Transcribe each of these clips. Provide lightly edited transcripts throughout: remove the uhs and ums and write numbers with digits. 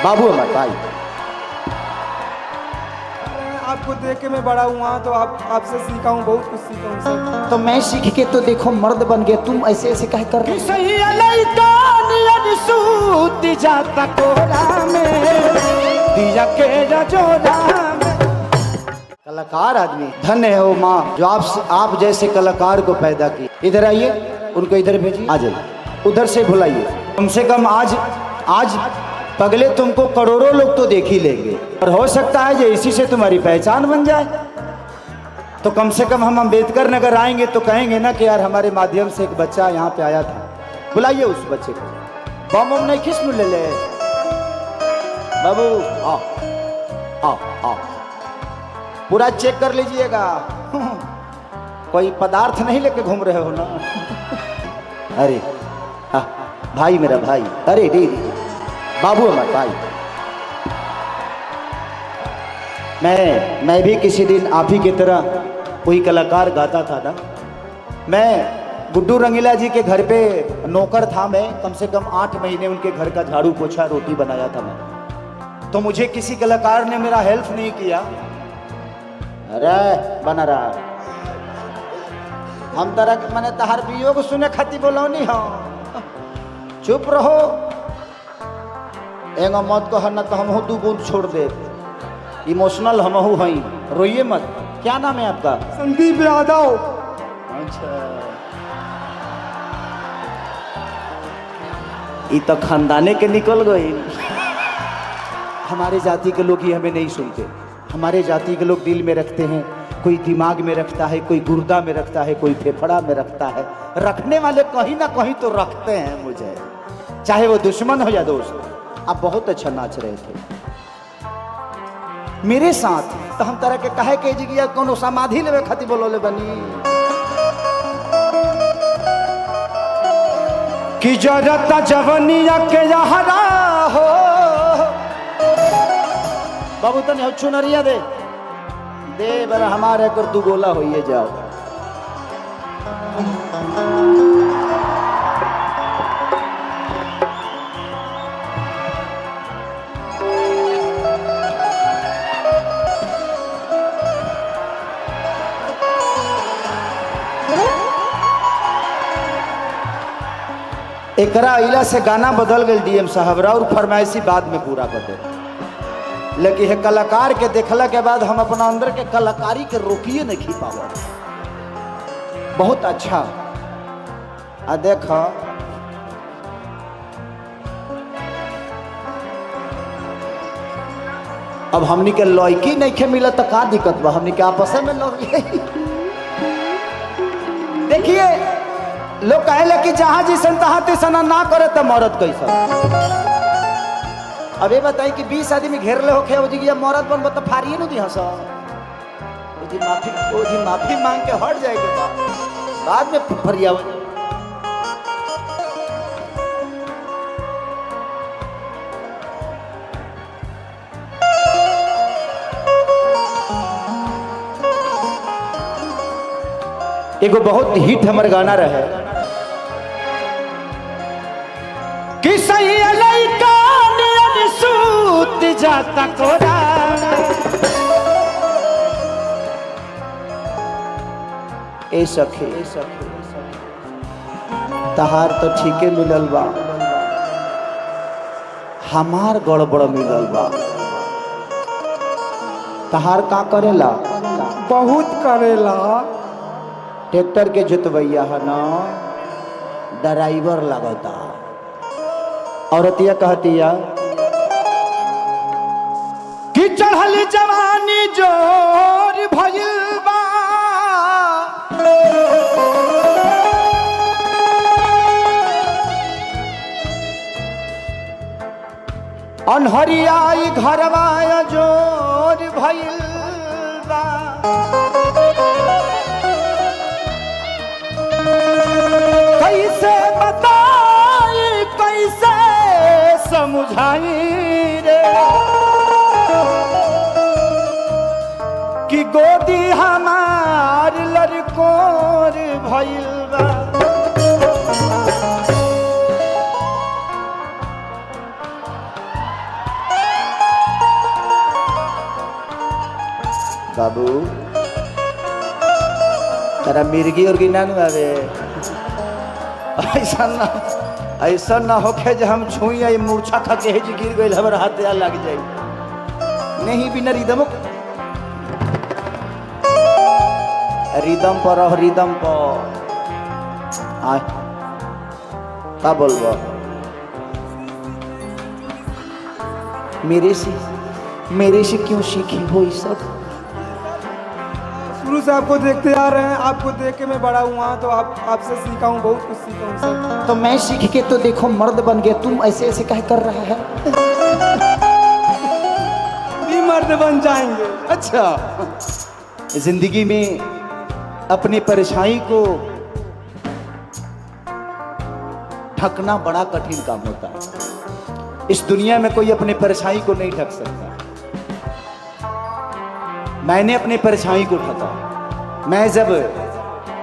बाबू हमारे भाई। आपको देख के मैं बड़ा हुआ तो आपसे सीखा हूँ, बहुत कुछ सीखा हूँ सर। तो मैं सीख के तो देखो मर्द बन गया, तुम ऐसे ऐसे कह कर रहे जाता कोरा में दिया के जोरा में। कलाकार आदमी धन्य है वो माँ जो आप जैसे कलाकार को पैदा की। इधर आइए, उनको इधर भेजिए, आ जाइए, उधर से बुलाइए। कम से कम आज पगले तुमको करोड़ों लोग तो देख ही लेंगे, और हो सकता है जो इसी से तुम्हारी पहचान बन जाए। तो कम से कम हम अम्बेडकर नगर आएंगे तो कहेंगे ना कि यार हमारे माध्यम से एक बच्चा यहाँ पे आया था। बुलाइए उस बच्चे को। बम नहीं किस्म ले ले बाबू, आओ आओ आओ, पूरा चेक कर लीजिएगा। कोई पदार्थ नहीं लेके घूम रहे हो ना। अरे भाई, मेरा भाई, अरे रे बाबू हमारा भाई। मैं भी किसी दिन आप ही की तरह कोई कलाकार गाता था ना। मैं गुड्डू रंगीला जी के घर पे नौकर था। मैं कम से कम 8 महीने उनके घर का झाड़ू पोछा रोटी बनाया था मैं। तो मुझे किसी कलाकार ने मेरा हेल्प नहीं किया। अरे बना रहा हम तरह मैंने तहार बियो को सुने खाती बोलो नहीं हो, चुप रहो। एगो मत को हर न तो हम 2 बूंद छोड़ दे। इमोशनल हम हई, रोइए मत। क्या नाम है आपका? संदीप यादव। अच्छा, ये तो खानदाने के निकल गए। हमारे जाति के लोग ही हमें नहीं सुनते। हमारे जाति के लोग दिल में रखते हैं, कोई दिमाग में रखता है, कोई गुर्दा में रखता है, कोई फेफड़ा में रखता है। रखने वाले कहीं ना कहीं तो रखते हैं मुझे, चाहे वो दुश्मन हो या दोस्त। आप बहुत अच्छा नाच रहे थे मेरे साथ। तो हम तरह के कहे के जिगिया कोनो समाधि लेवे खातिर बोलोले बनी कि जरता जवनिया के यहरा हो। बाबू तने हो चुनरिया दे बर हमारे कर तू गोला होइए जाओ। एकरा इला से गाना बदल गए डीएम साहब, और फरमाइशी बाद में पूरा कर दे। लेकिन है कलाकार के देखला के बाद हम अपना अंदर के कलाकारी के रोकिए नहीं खी पावा। बहुत अच्छा। आ देख अब हमनी के लौकी नहीं खे मिला तो का दिक्कत बा, हमनी के आपस में लौकी। देखिए लोग कहेला कि जहां जिसन तहां तिसन ना करे तो मरद कैसा। अब ये बताई कि 20 आदमी घेर ले होखे जी मरद बन तो फारिए न दी हंस माफी मांग के हट जाएगा बाद में फरिया। एगो बहुत हिट हमर गाना रहे कि सही लइका सूत जाता कोरा। ए सखे तहार तो ठीके मिलल बा, हमार गड़बड़ मिलल बा। तहार का करेला? बहुत करेला। ट्रैक्टर के जोतवैया है ना, ड्राइवर लगता। औरतिया कहतिया कि चढ़ल जवानी जोर भइल बा, अनहरियाई घरवा जोर भइल बा। कैसे बताई कैसे समझाई रे कि गोदी हमार लड़कोर भइल बा। बाबू तेरा मिर्गी और गिना नहीं आवे ऐसा ना होके जो हम छुई आई मूर्छा खा के जी गिर गई हमारे हाथ या लग जाए नहीं बिना रिदम रिदम पर रहो रिदम पर आ का बोलबो मेरे से क्यों सीखी हो ये सब? शुरू से आपको देखते आ रहे हैं, आपको देख के मैं बड़ा हुआ तो आपसे सीखा हूँ, बहुत कुछ सीखा हूँ सर। तो मैं सीख के तो देखो मर्द बन गया, तुम ऐसे ऐसे कह कर रहा है भी मर्द बन जाएंगे। अच्छा, जिंदगी में अपनी परेशानी को ढकना बड़ा कठिन काम होता है। इस दुनिया में कोई अपनी परेशानी को नहीं ढक सकता। मैंने अपनी परेशानी को ढका। मैं जब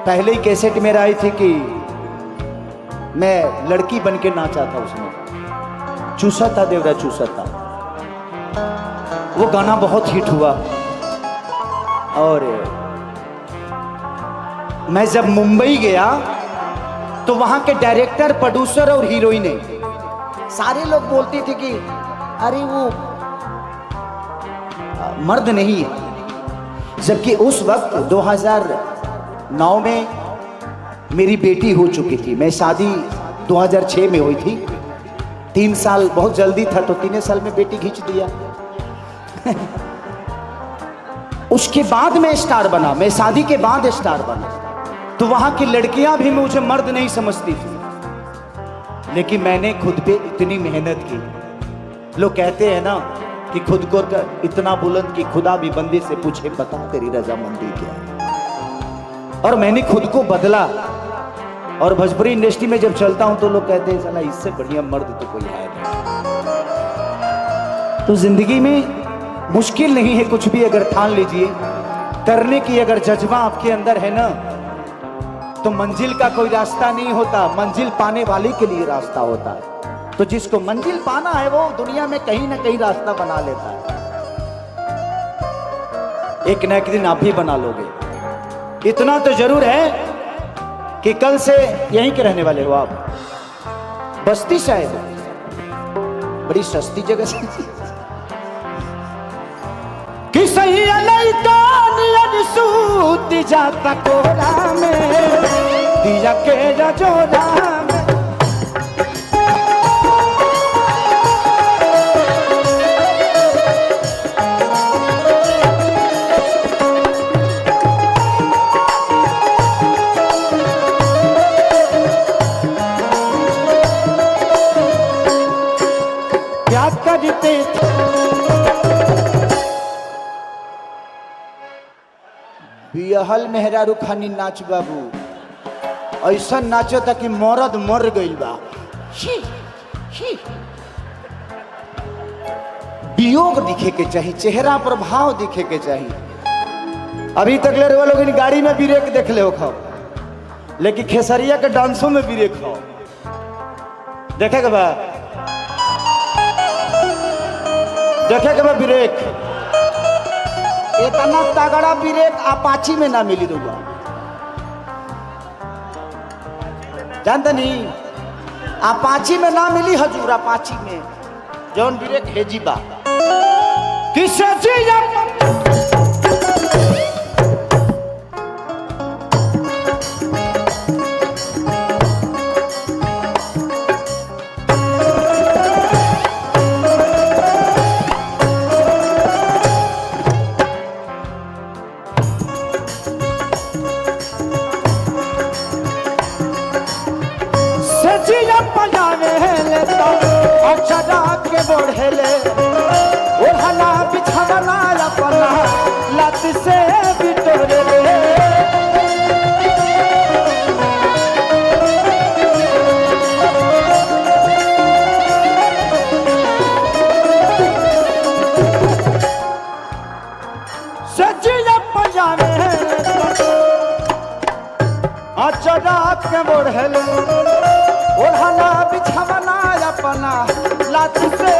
पहले ही कैसेट मेरा आई थी कि मैं लड़की बन के नाचा था, उसमें चूसा था देवरा चूसा था, वो गाना बहुत हिट हुआ। और मैं जब मुंबई गया तो वहां के डायरेक्टर, प्रोड्यूसर और हीरोइन सारे लोग बोलते थे कि अरे वो मर्द नहीं है, जबकि उस वक्त 2009 में मेरी बेटी हो चुकी थी। मैं शादी 2006 में हुई थी, 3 साल बहुत जल्दी था तो 3 साल में बेटी खींच दिया उसके बाद मैं स्टार बना, मैं शादी के बाद स्टार बना। तो वहां की लड़कियां भी मुझे मर्द नहीं समझती थी, लेकिन मैंने खुद पे इतनी मेहनत की। लोग कहते हैं ना कि खुद को इतना बुलंद कि खुदा भी बंदे से पूछे बता तेरी रजामंदी क्या है। और मैंने खुद को बदला। और भोजपुरी इंडस्ट्री में जब चलता हूं तो लोग कहते हैं साला इससे बढ़िया मर्द तो कोई है नहीं। तो जिंदगी में मुश्किल नहीं है कुछ भी, अगर ठान लीजिए करने की अगर जज्बा आपके अंदर है ना, तो मंजिल का कोई रास्ता नहीं होता, मंजिल पाने वाले के लिए रास्ता होता है। तो जिसको मंजिल पाना है वो दुनिया में कहीं ना कहीं रास्ता बना लेता है। एक न एक दिन आप भी बना लोगे। इतना तो जरूर है कि कल से यहीं के रहने वाले हो आप। बस्ती शायद बड़ी सस्ती जगह से कि सही सूत जाता कोरा में दिया के जोरा में। क्या करते बिहल मेहरा रुखानी नाच बाबू, ऐसा नाचो था कि मरद मर गई बा। वियोग दिखे के चाहिए, चेहरा पर भाव दिखे के चाहिए। अभी तक ले लोग इन गाड़ी में ब्रेक देख ले खाओ, लेकिन खेसरिया के डांसों में ब्रेक खाओ देखे बा, देखे बा ब्रेक। इतना तगड़ा ब्रेक अपाची में ना मिली दूंगा, जानते नहीं? अपाची में ना मिली हजूर, अपाची में जौन ब्रेक है जीबा किसे जिया बढ़ेले ओढ़ना बिछाना अपना लत से बिटोरे सजिया पजामे अचरा के बढ़ेले ओढ़ना बिछाना अपना लात से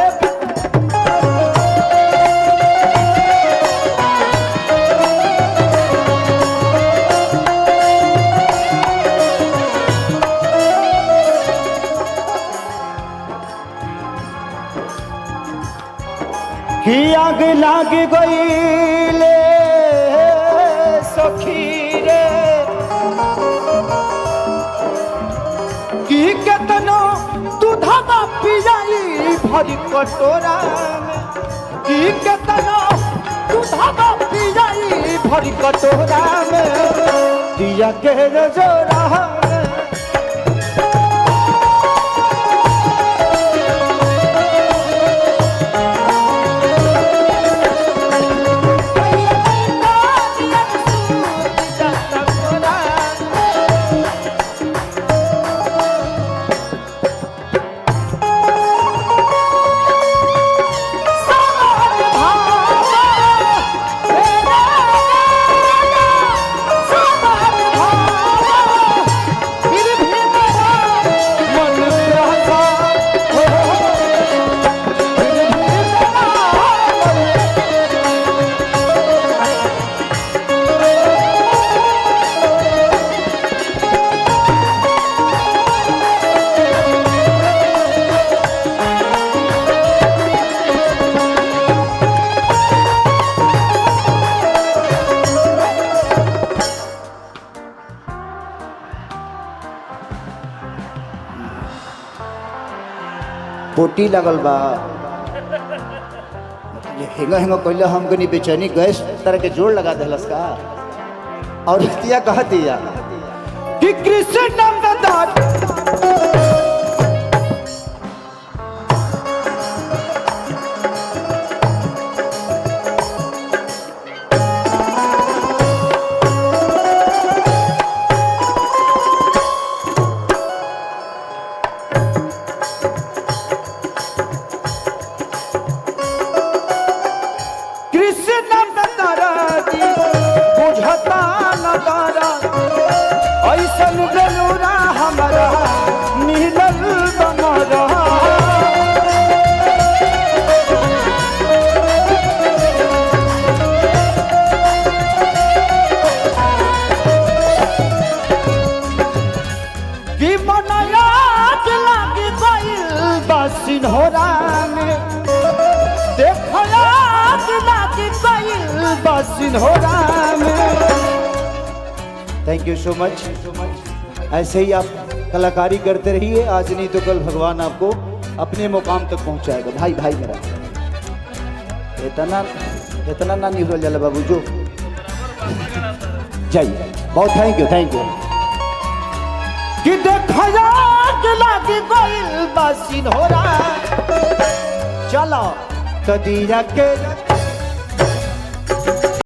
कि आग लाग गईले सखी रे कि केतनो दूधवा पियाई भरी कटोरा में कि केतनो दूधवा पियाई भरी कटोरा में दिया के जोरा पोटी लगल बा हेंगा हेंगा कहले हम कनी बेचैनी गैस तरह के जोड़ लगा देलस का और तिया कहतिया कि Krishna Nandan thank you so much. ऐसे ही आप कलाकारी करते रहिए, आज नहीं तो कल भगवान आपको अपने मुकाम तक पहुंचाएगा। भाई भाई मेरा इतना ना नहीं हो जाला बाबू जो जाइए। बहुत थैंक यू कि देखा लागे कोई बासिन हो रहा चलो कदीरा के